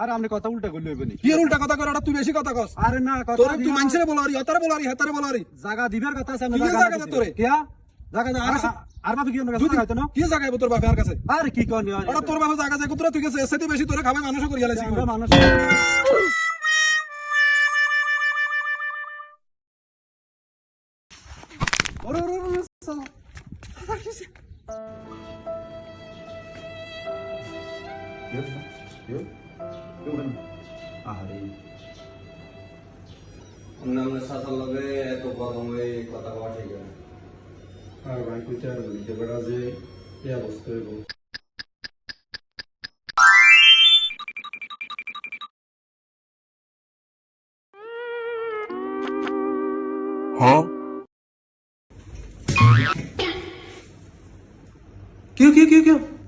আরে আপনি কথা উল্টা করলে হইবে নি কি আর উল্টা কথা কর তুই বেশি কথা কস আরে না কথা তোর তুই মানছরে বলারি হতারে বলারি হাতারে বলারি জায়গা দিবার কথা আছে কি জায়গা দে তোরে কিয়া জায়গা দে আর বাবা কি আমরা কথা হইতো না কি জায়গা তোর বাবার কাছে আরে কি কোন ওটা তোর বাবা জায়গা যায় কুতরা তুই গেছে এসে বেশি তোরে খাবে মানুষ করিয়া লাইছি আমরা মানুষ ওরে ওরে ওরে সালা আরে আমরা সাসার লগে এত গরম হয়ে কথা বলা ঠিক না আর ভাই কইতে আর বলি বেড়া যে এই অবস্থা হইব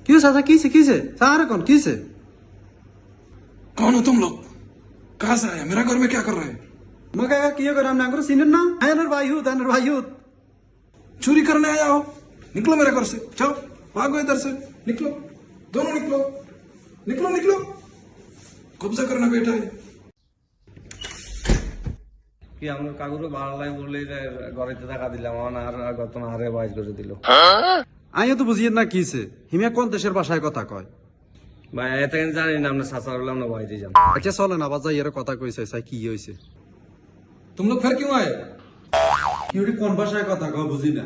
क्यों सासा किसे सारा कौन किसे कौन हो तुम लोग कहां से आए मेरा घर में क्या कर रहे हैं मगा किया कर हमने अंकुर सीनियर ना आयनर भाई यूथ चोरी करने आया हो निकलो मेरे घर से जाओ भागो इधर से निकलो दोनों निकलो निकलो निकलो कब्जा करना बेटा है কি আমরা কাকুরে ভালো লাগে বলে ঘরেতে টাকা দিলাম আর গত না আরে বাইর করে দিল আইও তো বুঝিয়ে না কিছে হিমিয়া কোন দেশের ভাষায় কথা কয় ভাই এত কেন জানি না আমরা সাসার বললাম না বাইরে যাম আচ্ছা চলে না বাজাই এর কথা কইছে সাই কি হইছে तुम लोग फिर क्यों आए কিউরি কোন ভাষায় কথা কয় বুঝি না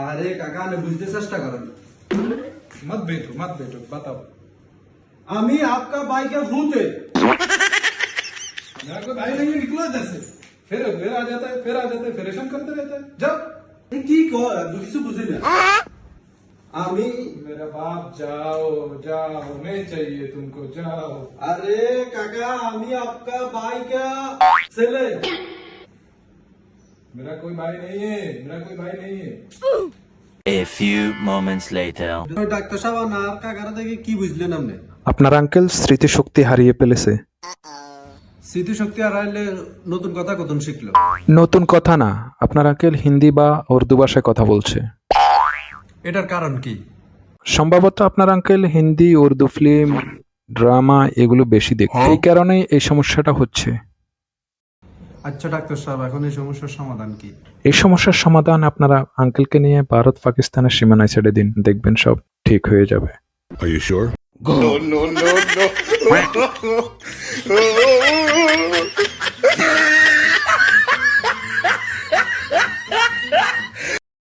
আরে কাকা নে বুঝতে চেষ্টা করেন मत बैठो बताओ আমি आपका भाई के भूत है मेरा कोई भाई नहीं है निकलो इधर से फिर आ जाता है फिर परेशान करते रहता है जाओ কি কয় কিছু বুঝি না আমি मेरा बाप जाओ नहीं चाहिए तुमको जाओ अरे काका আমি आपका भाई का ছেলে मेरा कोई भाई नहीं है A few moments later. Doctor সাহেব না আর কাকার দেখে কি বুঝলেন আপনি আপনার আঙ্কেল স্মৃতিশক্তি হারিয়ে ফেলেছে। স্মৃতিশক্তি হারাইলে নতুন কথা কতন শিখলো নতুন কথা না, আপনার আঙ্কেল হিন্দি বা উর্দু ভাষায় কথা বলছে। এটার কারণ কি সম্ভবত আপনার uncle Hindi Urdu film drama এগুলো বেশি দেখে, এই কারণেই এই সমস্যাটা হচ্ছে। আচ্ছা ডাক্তার সাহেব এখন এই সমস্যার সমাধান কি এই সমস্যার সমাধান আপনারা আঙ্কেলকে নিয়ে ভারত পাকিস্তানের সীমানায় ছেড়ে দিন, দেখবেন সব ঠিক হয়ে যাবে। Are you sure? No.